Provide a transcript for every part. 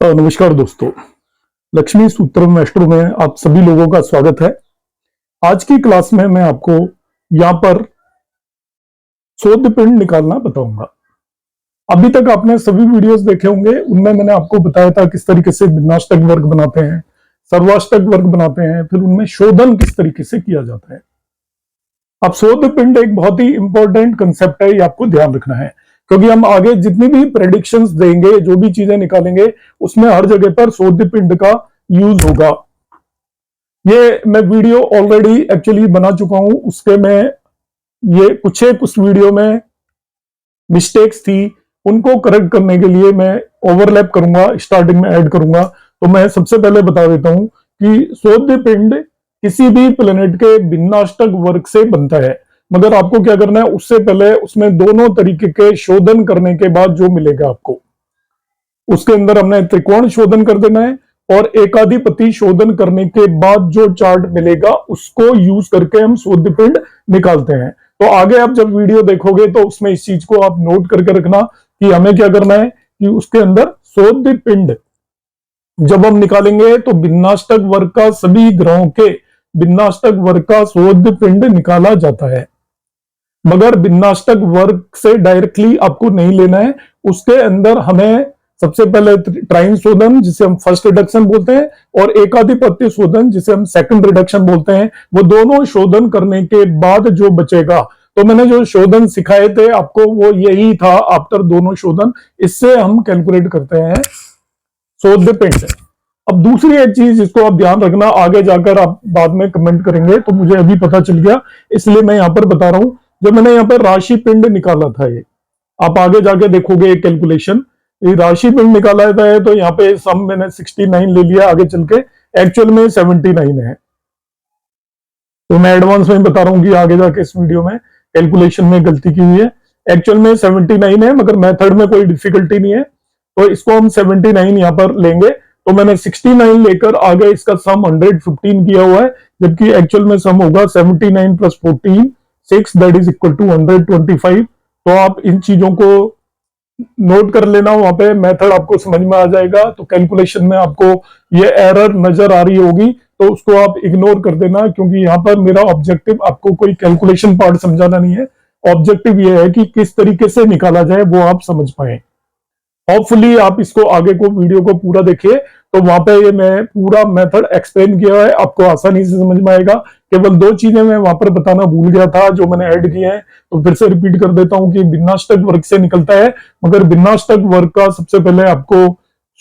नमस्कार दोस्तों। लक्ष्मी सूत्रम एस्ट्रो में आप सभी लोगों का स्वागत है। आज की क्लास में मैं आपको यहां पर शोध पिंड निकालना बताऊंगा। अभी तक आपने सभी वीडियोस देखे होंगे, उनमें मैंने आपको बताया था किस तरीके से भिन्नाष्टक वर्ग बनाते हैं, सर्वाष्टक वर्ग बनाते हैं, फिर उनमें शोधन किस तरीके से किया जाता है। अब शोध पिंड एक बहुत ही इंपॉर्टेंट कंसेप्ट है, ये आपको ध्यान रखना है, क्योंकि हम आगे जितनी भी प्रेडिक्शंस देंगे, जो भी चीजें निकालेंगे, उसमें हर जगह पर शोध पिंड का यूज होगा। ये मैं वीडियो ऑलरेडी एक्चुअली बना चुका हूं, उसके में ये कुछ वीडियो में मिस्टेक्स थी, उनको करेक्ट करने के लिए मैं ओवरलैप करूंगा, स्टार्टिंग में ऐड करूंगा। तो मैं सबसे पहले बता देता हूं कि शोध पिंड किसी भी प्लेनेट के भिन्नाष्टक वर्ग से बनता है, मगर आपको क्या करना है, उससे पहले उसमें दोनों तरीके के शोधन करने के बाद जो मिलेगा आपको, उसके अंदर हमने त्रिकोण शोधन कर देना है, और एकाधिपति शोधन करने के बाद जो चार्ट मिलेगा उसको यूज करके हम शोध पिंड निकालते हैं। तो आगे आप जब वीडियो देखोगे तो उसमें इस चीज को आप नोट करके रखना कि हमें क्या करना है कि उसके अंदर शोध पिंड जब हम निकालेंगे तो भिन्नाष्टक वर्ग का, सभी ग्रहों के भिन्नाष्टक वर्ग का शोध पिंड निकाला जाता है। मगर भिन्नाष्टक वर्ग से डायरेक्टली आपको नहीं लेना है, उसके अंदर हमें सबसे पहले ट्राइन शोधन, जिसे हम फर्स्ट रिडक्शन बोलते हैं, और एकाधिपत्य शोधन, जिसे हम सेकंड रिडक्शन बोलते हैं, वो दोनों शोधन करने के बाद जो बचेगा, तो मैंने जो शोधन सिखाए थे आपको वो यही था आफ्टर दोनों शोधन, इससे हम कैलकुलेट करते हैं शोध पिंड। अब दूसरी एक चीज जिसको आप ध्यान रखना, आगे जाकर आप बाद में कमेंट करेंगे तो मुझे अभी पता चल गया, इसलिए मैं यहां पर बता रहा हूं। जब मैंने यहाँ पर राशि पिंड निकाला था, ये आप आगे जाके देखोगे कैलकुलेशन, ये राशि पिंड निकाला था है, तो यहाँ पे सम मैंने 69 ले लिया, आगे चल के एक्चुअल में 79 है। तो मैं एडवांस में बता रहा हूँ कि आगे जाके इस वीडियो में कैलकुलेशन में गलती की हुई है। एक्चुअल में 79 है, मगर मेथड में कोई डिफिकल्टी नहीं है, तो इसको हम 79 यहाँ पर लेंगे। तो मैंने 69 लेकर आगे इसका सम 115 किया हुआ है, जबकि एक्चुअल में सम होगा 79 plus 14 6, that is equal to 125। तो आप इन चीजों को नोट कर लेना, वहां पे मेथड आपको समझ में आ जाएगा। तो कैलकुलेशन में आपको ये एरर नजर आ रही होगी तो उसको आप इग्नोर कर देना, क्योंकि यहाँ पर मेरा ऑब्जेक्टिव आपको कोई कैलकुलेशन पार्ट समझाना नहीं है। ऑब्जेक्टिव ये है कि किस तरीके से निकाला जाए वो आप समझ पाए। होपफुली आप इसको आगे को वीडियो को पूरा देखिए, तो वहां पे ये मैं पूरा मेथड एक्सप्लेन किया है, आपको आसानी से समझ में आएगा। केवल दो चीजें मैं वहां पर बताना भूल गया था जो मैंने ऐड किए हैं, तो फिर से रिपीट कर देता हूं कि भिन्नाष्टक वर्ग से निकलता है, मगर भिन्नाष्टक वर्ग का सबसे पहले आपको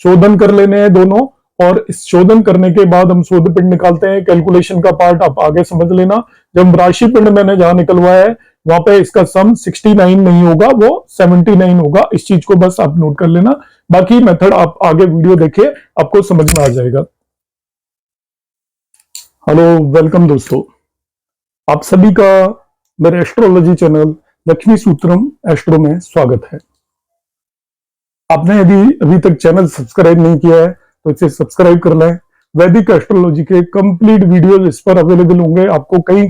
शोधन कर लेने हैं दोनों, और इस शोधन करने के बाद हम शोध पिंड निकालते हैं। कैलकुलेशन का पार्ट आप आगे समझ लेना। जब राशि पिंड मैंने जहां निकलवाया है वहां पे इसका सम 69 नहीं होगा, वो 79 होगा। इस चीज को बस आप नोट कर लेना, बाकी मेथड आप आगे वीडियो देखिए, आपको समझ में आ जाएगा। हेलो, वेलकम दोस्तों, आप सभी का मेरे एस्ट्रोलॉजी चैनल लक्ष्मी सूत्रम एस्ट्रो में स्वागत है। आपने यदि अभी तक चैनल सब्सक्राइब नहीं किया है तो इसे सब्सक्राइब कर लें। वैदिक एस्ट्रोलॉजी के कंप्लीट वीडियोस इस पर अवेलेबल होंगे, आपको कहीं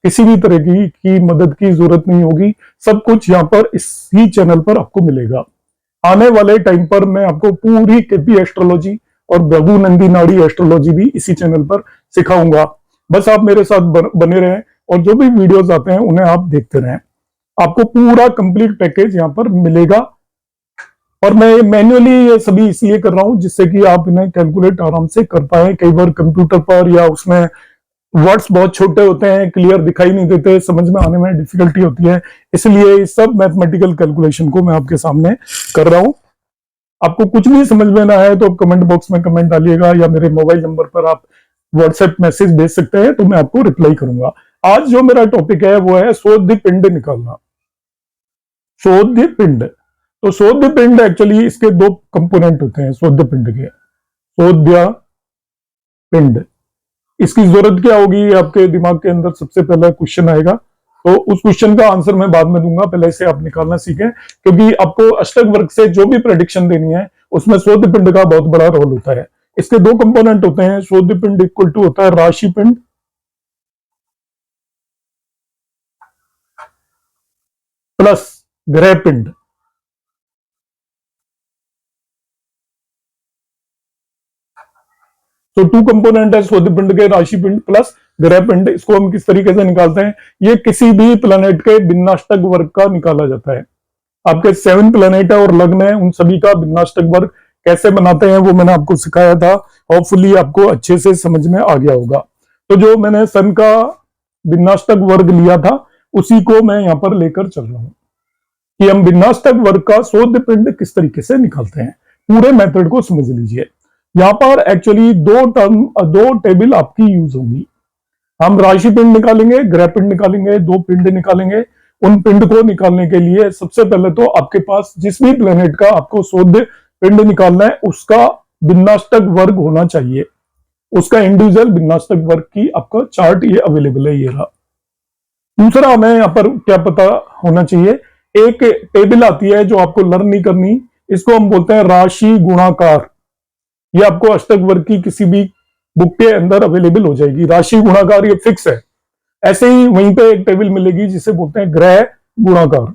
किसी भी तरह की मदद की जरूरत नहीं होगी। सब कुछ यहाँ पर इसी चैनल पर आपको मिलेगा। आने वाले टाइम पर मैं आपको पूरी केपी एस्ट्रोलॉजी और भृगु नंदी नाड़ी एस्ट्रोलॉजी भी इसी चैनल पर सिखाऊंगा। बस आप मेरे साथ बने रहें, और जो भी वीडियोस आते हैं उन्हें आप देखते रहें। आपको पूरा कंप्लीट पैकेज यहाँ पर मिलेगा, और मैं मैन्युअली ये सभी इसलिए कर रहा हूं जिससे कि आप इन्हें कैलकुलेट आराम से कर पाए। कई बार कंप्यूटर पर या उसमें वर्ड्स बहुत छोटे होते हैं, क्लियर दिखाई नहीं देते, समझ में आने में डिफिकल्टी होती है, इसलिए इस सब मैथमेटिकल कैलकुलेशन को मैं आपके सामने कर रहा हूं। आपको कुछ भी समझ में ना आए तो कमेंट बॉक्स में कमेंट डालिएगा, या मेरे मोबाइल नंबर पर आप व्हाट्सएप मैसेज भेज सकते हैं, तो मैं आपको रिप्लाई करूंगा। आज जो मेरा टॉपिक है वो है शोध पिंड निकालना। शोध पिंड, तो शोध पिंड एक्चुअली इसके दो कंपोनेंट होते हैं शोध पिंड के। शोध्य पिंड, इसकी जरूरत क्या होगी, आपके दिमाग के अंदर सबसे पहला क्वेश्चन आएगा, तो उस क्वेश्चन का आंसर मैं बाद में दूंगा, पहले से आप निकालना सीखें, क्योंकि आपको अष्टक वर्ग से जो भी प्रेडिक्शन देनी है उसमें शोध पिंड का बहुत बड़ा रोल होता है। इसके दो कंपोनेंट होते हैं, शोध पिंड इक्वल टू होता है राशि पिंड प्लस ग्रह पिंड। तो टू कंपोनेंट है सोलर पिंड के, राशि पिंड प्लस ग्रह पिंड। इसको हम किस तरीके से निकालते हैं? ये किसी भी प्लेनेट के भिन्नाष्टक वर्ग का निकाला जाता है। आपके 7 प्लेनेट है और लग्न है, उन सभी का भिन्नाष्टक वर्ग कैसे बनाते हैं वो मैंने आपको सिखाया था। होपफुली आपको अच्छे से समझ में आ गया होगा। तो जो मैंने सन का भिन्नाष्टक वर्ग लिया था उसी को मैं यहां पर लेकर चल रहा हूं कि हम भिन्नाष्टक वर्ग का शोध पिंड किस तरीके से निकालते हैं। पूरे मेथड को समझ लीजिए। यहां पर एक्चुअली दो टेबल आपकी यूज होंगी। हम राशि पिंड निकालेंगे, ग्रह पिंड निकालेंगे, दो पिंड निकालेंगे। उन पिंड को निकालने के लिए सबसे पहले तो आपके पास जिस भी प्लेनेट का आपको शोध पिंड निकालना है उसका भिन्नाष्टक वर्ग होना चाहिए। उसका इंडिविजुअल भिन्नाष्टक वर्ग की आपका चार्ट ये अवेलेबल है, ये रहा। दूसरा हमें यहाँ पर क्या पता होना चाहिए, एक टेबल आती है जो आपको लर्न नहीं करनी, इसको हम बोलते हैं राशि गुणाकार। ये आपको अष्टक वर्ग की किसी भी बुक के अंदर अवेलेबल हो जाएगी। राशि गुणाकार ये फिक्स है। ऐसे ही वहीं पे एक टेबल मिलेगी जिसे बोलते हैं ग्रह गुणाकार।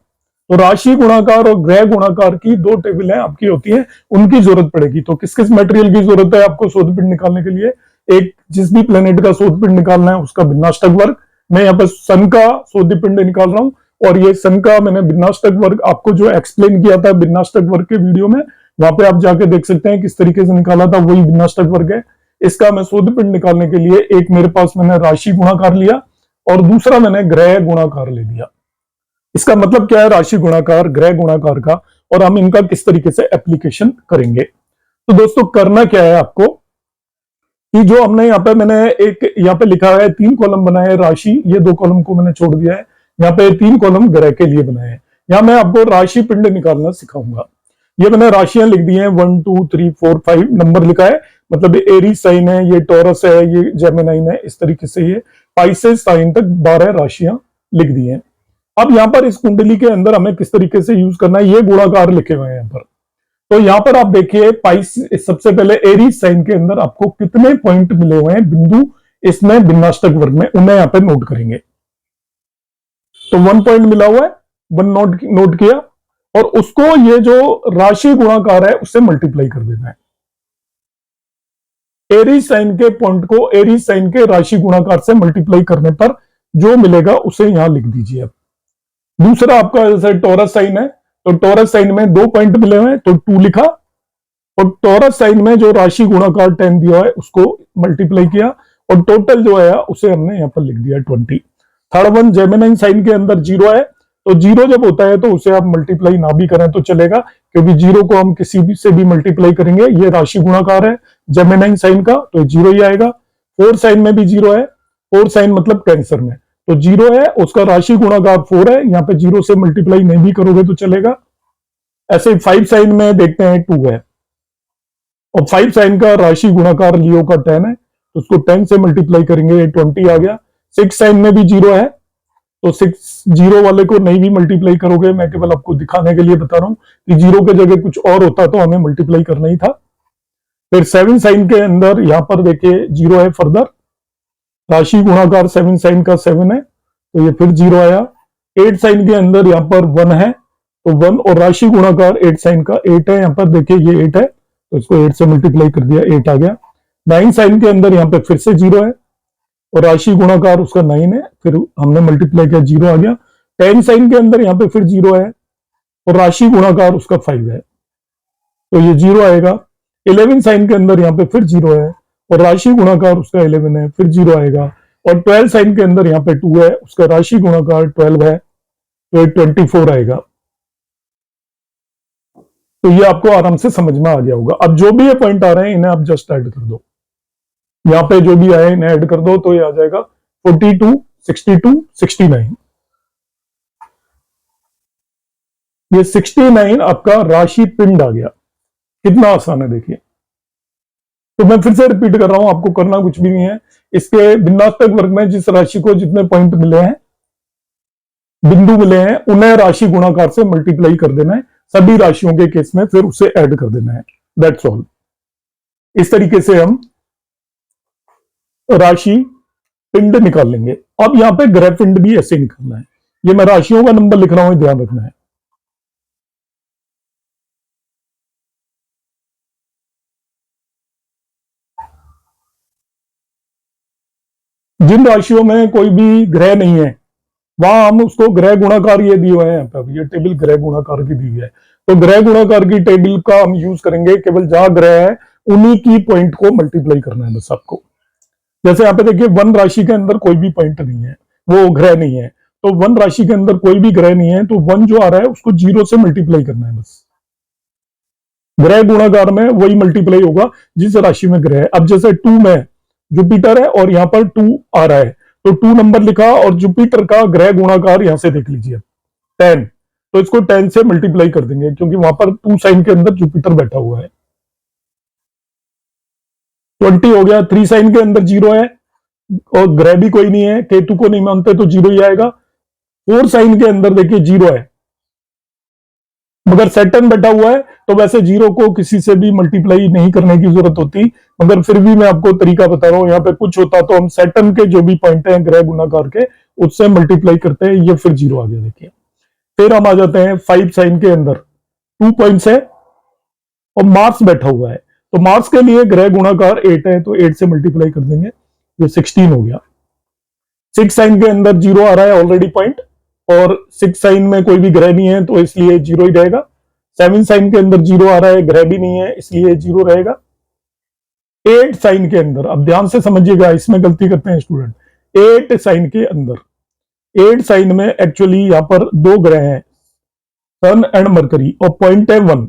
तो राशि गुणाकार और ग्रह गुणाकार की दो टेबल आपकी होती है, उनकी जरूरत पड़ेगी। तो किस किस मटेरियल की जरूरत है आपको शोध पिंड निकालने के लिए? एक जिस भी प्लेनेट का शोध पिंड निकालना है उसका भिन्नाष्टक वर्ग। मैं यहाँ पर सन का शोध पिंड निकाल रहा हूं और ये सन का मैंने भिन्नाष्टक वर्ग आपको जो एक्सप्लेन किया था भिन्नाष्टक वर्ग के वीडियो में, वहां पे आप जाके देख सकते हैं किस तरीके से निकाला था, वही भिन्नाष्टक वर्ग है। इसका मैं शोध पिंड निकालने के लिए एक मेरे पास मैंने राशि गुणाकार लिया और दूसरा मैंने ग्रह गुणाकार ले लिया। इसका मतलब क्या है राशि गुणाकार ग्रह गुणाकार का, और हम इनका किस तरीके से एप्लीकेशन करेंगे। तो दोस्तों करना क्या है आपको कि जो हमने यहाँ पे मैंने एक यहाँ पे लिखा है 3 कॉलम बनाए हैं राशि, ये 2 कॉलम को मैंने छोड़ दिया है। यहाँ पे 3 कॉलम ग्रह के लिए बनाए हैं। यहाँ मैं आपको राशि पिंड निकालना सिखाऊंगा। ये मैंने राशियां लिख दी हैं 1 2 3 4 5 नंबर लिखा है, मतलब ये एरी साइन है, ये टॉरस है, ये जेमिनाइन है। इस तरीके से ये पाइसेस साइन तक 12 राशियां लिख दी हैं। अब यहाँ पर इस कुंडली के अंदर हमें किस तरीके से यूज करना है, ये गुणाकार लिखे हुए हैं यहाँ पर। तो यहां पर आप देखिए पाइस, सबसे पहले एरीज साइन के अंदर आपको कितने पॉइंट मिले हुए हैं बिंदु इसमें भिन्नाष्टक वर्ग में, उन्हें यहां पे नोट करेंगे। तो 1 पॉइंट मिला हुआ है, 1 नोट किया और उसको ये जो राशि गुणाकार है उससे मल्टीप्लाई कर देना है। एरीज साइन के पॉइंट को एरीज साइन के राशि गुणाकार से मल्टीप्लाई करने पर जो मिलेगा उसे यहां लिख दीजिए। अब दूसरा आपका जैसे टॉरस साइन है, तो टॉरस साइन में 2 पॉइंट मिले हुए हैं तो 2 लिखा, और टॉरस साइन में जो राशि गुणाकार 10 दिया है उसको मल्टीप्लाई किया और टोटल जो है उसे हमने यहां पर लिख दिया 20। थर्ड वन जेमिनाइन साइन के अंदर 0 है, तो 0 जब होता है तो उसे आप मल्टीप्लाई ना भी करें तो चलेगा, क्योंकि 0 को हम किसी भी से भी मल्टीप्लाई करेंगे। ये राशि गुणाकार है जेमिनाइन साइन का, तो 0 ही आएगा। 4 साइन में भी 0 है, 4 साइन मतलब कैंसर में, तो 0 है, उसका राशि गुणाकार 4 है। यहाँ पे 0 से मल्टीप्लाई नहीं भी करोगे तो चलेगा। ऐसे 5 साइन में देखते हैं 2 है, और 5 साइन का राशि गुणाकार लियो का 10 है, तो उसको 10 से मल्टीप्लाई करेंगे 20 आ गया। 6 साइन में भी 0 है, तो 6 0 वाले को नहीं भी मल्टीप्लाई करोगे, मैं केवल आपको दिखाने के लिए बता रहा हूं कि 0 के जगह कुछ और होता तो हमें मल्टीप्लाई करना ही था। फिर 7 साइन के अंदर यहां पर देखिए 0 है, फर्दर राशि गुणाकार 7 साइन का 7 है, तो ये फिर 0 आया। 8 साइन के अंदर यहां पर 1 है, तो 1 और राशि गुणाकार 8 साइन का 8 है, यहां पर देखिए ये 8 है, तो इसको 8 से मल्टीप्लाई कर दिया, 8 आ गया। 9 साइन के अंदर यहां पे फिर से 0 है और राशि गुणाकार उसका 9 है, फिर हमने मल्टीप्लाई किया 0 आ गया। 10 साइन के अंदर यहां पे फिर 0 है और राशि गुणाकार उसका 5 है, तो ये 0 आएगा। 11 साइन के अंदर यहां पे फिर 0 है और राशि गुणाकार उसका 11 है, फिर 0 आएगा। और 12 साइन के अंदर यहाँ पे 2 है, उसका राशि गुणाकार 12 है, तो 24 आएगा। तो ये आपको आराम से समझ में आ गया होगा। अब जो भी ये पॉइंट आ रहे हैं इन्हें आप जस्ट ऐड कर दो, यहाँ पे जो भी आए इन्हें ऐड कर दो, तो ये आ जाएगा 42 62 69। ये 69 आपका राशि पिंड आ गया। कितना आसान है देखिए। तो मैं फिर से रिपीट कर रहा हूं, आपको करना कुछ भी नहीं है। इसके भिन्नाष्टक वर्ग में जिस राशि को जितने पॉइंट मिले हैं, बिंदु मिले हैं, उन्हें राशि गुणाकार से मल्टीप्लाई कर देना है। सभी राशियों के केस में फिर उसे ऐड कर देना है, दैट्स ऑल। इस तरीके से हम राशि पिंड निकाल लेंगे। अब यहां पे ग्रह पिंड भी ऐसे निकालना है। ये मैं राशियों का नंबर लिख रहा हूं, ध्यान रखना है। जिन राशियों में कोई भी ग्रह नहीं है वहां हम उसको ग्रह गुणाकार ये दिए हुए हैं, ये टेबल ग्रह गुणाकार की दी हुई है। तो ग्रह गुणाकार की टेबल का हम यूज करेंगे केवल जहां ग्रह है उन्हीं की पॉइंट को मल्टीप्लाई करना है बस आपको। जैसे यहाँ पे देखिए वन राशि के अंदर कोई भी पॉइंट नहीं है, वो ग्रह नहीं है, तो वन राशि के अंदर कोई भी ग्रह नहीं है, तो वन जो आ रहा है उसको 0 से मल्टीप्लाई करना है बस। ग्रह गुणाकार में वही मल्टीप्लाई होगा जिस राशि में ग्रह है। अब जैसे 2 में जुपिटर है और यहाँ पर 2 आ रहा है, तो 2 नंबर लिखा और जुपिटर का ग्रह गुणाकार यहां से देख लीजिए 10, तो इसको 10 से मल्टीप्लाई कर देंगे क्योंकि वहां पर 2 साइन के अंदर जुपिटर बैठा हुआ है। 20 हो गया। 3 साइन के अंदर 0 है और ग्रह भी कोई नहीं है, केतु को नहीं मानते तो 0 ही आएगा। 4 साइन के अंदर देखिए 0 है, मगर सैटर्न बैठा हुआ है, तो वैसे 0 को किसी से भी मल्टीप्लाई नहीं करने की जरूरत होती, मगर फिर भी मैं आपको तरीका बता रहा हूं। यहाँ पे कुछ होता तो हम सैटर्न के जो भी पॉइंट हैं ग्रह गुणाकार के उससे मल्टीप्लाई करते हैं, ये फिर 0 आ गया देखिए। फिर हम आ जाते हैं 5 साइन के अंदर 2 पॉइंट्स है और मार्स बैठा हुआ है, तो मार्स के लिए ग्रह गुणाकार 8 है, तो 8 से मल्टीप्लाई कर देंगे, ये 16 हो गया। 6 साइन के अंदर 0 आ रहा है ऑलरेडी पॉइंट, और 6 साइन में कोई भी ग्रह नहीं है तो इसलिए 0 ही रहेगा। 7 साइन के अंदर 0 आ रहा है, ग्रह भी नहीं है इसलिए 0 रहेगा। 8 साइन के अंदर, अब ध्यान से समझिएगा, इसमें गलती करते हैं स्टूडेंट। 8 साइन के अंदर, 8 साइन में एक्चुअली यहां पर 2 ग्रह हैं, सन एंड मरकरी, और पॉइंट है 1,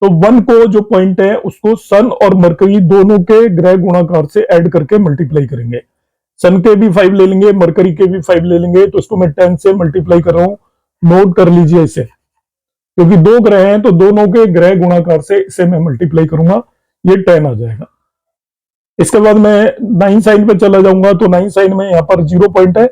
तो 1 को जो पॉइंट है उसको सन और मरकरी दोनों के ग्रह गुणाकार से ऐड करके मल्टीप्लाई करेंगे। सन के भी 5 ले लेंगे, मरकरी के भी 5 ले लेंगे, तो इसको मैं 10 से मल्टीप्लाई कर रहा हूं, नोट कर लीजिए इसे, क्योंकि 2 ग्रह हैं तो दोनों के ग्रह गुणाकार से इसे मैं मल्टीप्लाई करूंगा, ये 10 आ जाएगा। इसके बाद मैं 9 साइन पे चला जाऊंगा, तो 9 साइन में यहां पर 0 पॉइंट है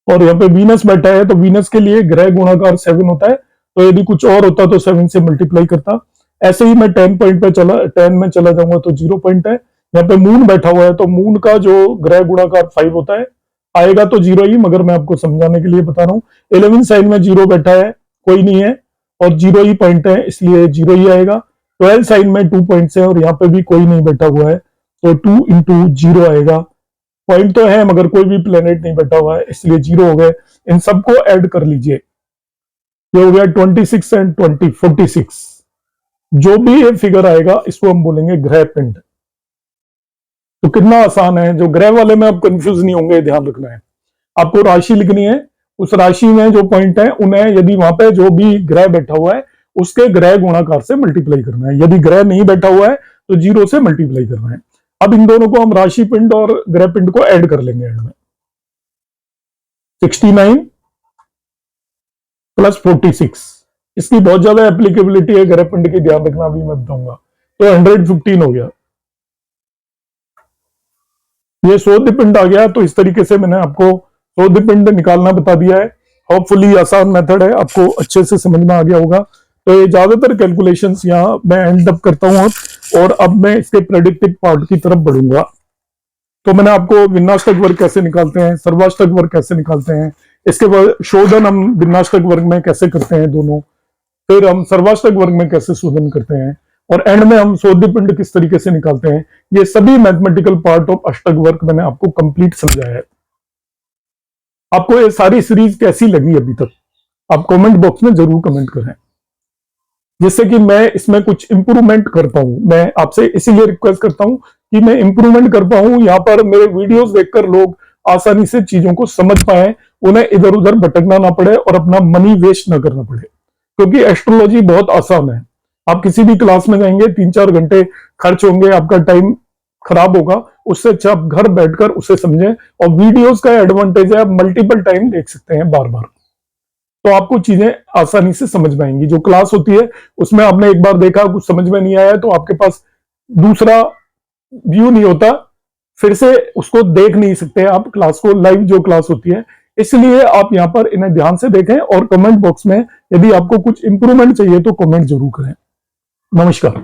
और यहाँ पे वीनस बैठा है, तो वीनस के लिए ग्रह गुणाकार 7 होता है, तो यदि कुछ और होता तो 7 से मल्टीप्लाई करता। ऐसे ही मैं 10 पॉइंट पे 10 में चला जाऊंगा तो 0 पॉइंट है। यहाँ पे मून बैठा हुआ है, तो मून का जो ग्रह गुणाकार 5 होता है, आएगा तो 0 ही, मगर मैं आपको समझाने के लिए बता रहा हूँ। 11 साइन में 0 बैठा है, कोई नहीं है, और 0 ही पॉइंट है इसलिए 0 ही आएगा। 12 साइन में 2 पॉइंट्स है और यहाँ पे भी कोई नहीं बैठा हुआ है, तो 2 इंटू 0 आएगा। पॉइंट तो है मगर कोई भी प्लेनेट नहीं बैठा हुआ है इसलिए 0 हो गए। इन सबको ऐड कर लीजिए, ये हो गया 26 एंड 20 46। जो भी ये फिगर आएगा इसको हम बोलेंगे ग्रह पिंड। तो कितना आसान है, जो ग्रह वाले में आप कंफ्यूज नहीं होंगे, ध्यान रखना है। आपको राशि लिखनी है, उस राशि में जो पॉइंट है उन्हें यदि वहां पे जो भी ग्रह बैठा हुआ है उसके ग्रह गुणाकार से मल्टीप्लाई करना है। यदि ग्रह नहीं बैठा हुआ है तो 0 से मल्टीप्लाई करना है। अब इन दोनों को हम राशि पिंड और ग्रह पिंड को ऐड कर लेंगे एंड में। 69 प्लस 46, इसकी बहुत ज्यादा एप्लीकेबिलिटी है ग्रह पिंड की, ध्यान रखना, अभी मैं बताऊंगा। तो 115 हो गया, ये शोध पिंड आ गया। तो इस तरीके से मैंने आपको शोध पिंड निकालना बता दिया है। होपफुली आसान मेथड है, आपको अच्छे से समझ में आ गया होगा। तो ये ज्यादातर कैलकुलेशंस यहाँ मैं एंड अप करता हूँ और अब मैं इसके प्रेडिक्टेड पार्ट की तरफ बढ़ूंगा। तो मैंने आपको विन्यास्तक वर्ग कैसे निकालते हैं, सर्वाष्टक वर्ग कैसे निकालते हैं, इसके बाद शोधन हम विन्यास्तक वर्ग में कैसे करते हैं दोनों, फिर हम सर्वाष्टक वर्ग में कैसे शोधन करते हैं, और एंड में हम शोध्य पिंड किस तरीके से निकालते हैं। ये सभी मैथमेटिकल पार्ट ऑफ अष्टक वर्ग मैंने आपको कंप्लीट समझाया है। आपको ये सारी सीरीज कैसी लगी अभी तक, आप कमेंट बॉक्स में जरूर कमेंट करें, जिससे कि मैं इसमें कुछ इंप्रूवमेंट कर पाऊं। मैं आपसे इसीलिए रिक्वेस्ट करता हूं कि मैं इंप्रूवमेंट कर पाऊं, यहाँ पर मेरे वीडियोस देखकर लोग आसानी से चीजों को समझ पाए, उन्हें इधर उधर भटकना ना पड़े और अपना मनी वेस्ट ना करना पड़े, क्योंकि एस्ट्रोलॉजी बहुत आसान है। आप किसी भी क्लास में जाएंगे 3-4 घंटे खर्च होंगे, आपका टाइम खराब होगा, उससे अच्छा आप घर बैठकर उसे समझें। और वीडियोस का एडवांटेज है, आप मल्टीपल टाइम देख सकते हैं बार बार, तो आपको चीजें आसानी से समझ में आएंगी। जो क्लास होती है उसमें आपने एक बार देखा, कुछ समझ में नहीं आया, तो आपके पास दूसरा व्यू नहीं होता, फिर से उसको देख नहीं सकते आप क्लास को, लाइव जो क्लास होती है। इसलिए आप यहाँ पर इन्हें ध्यान से देखें और कमेंट बॉक्स में यदि आपको कुछ इंप्रूवमेंट चाहिए तो कमेंट जरूर करें। नमस्कार।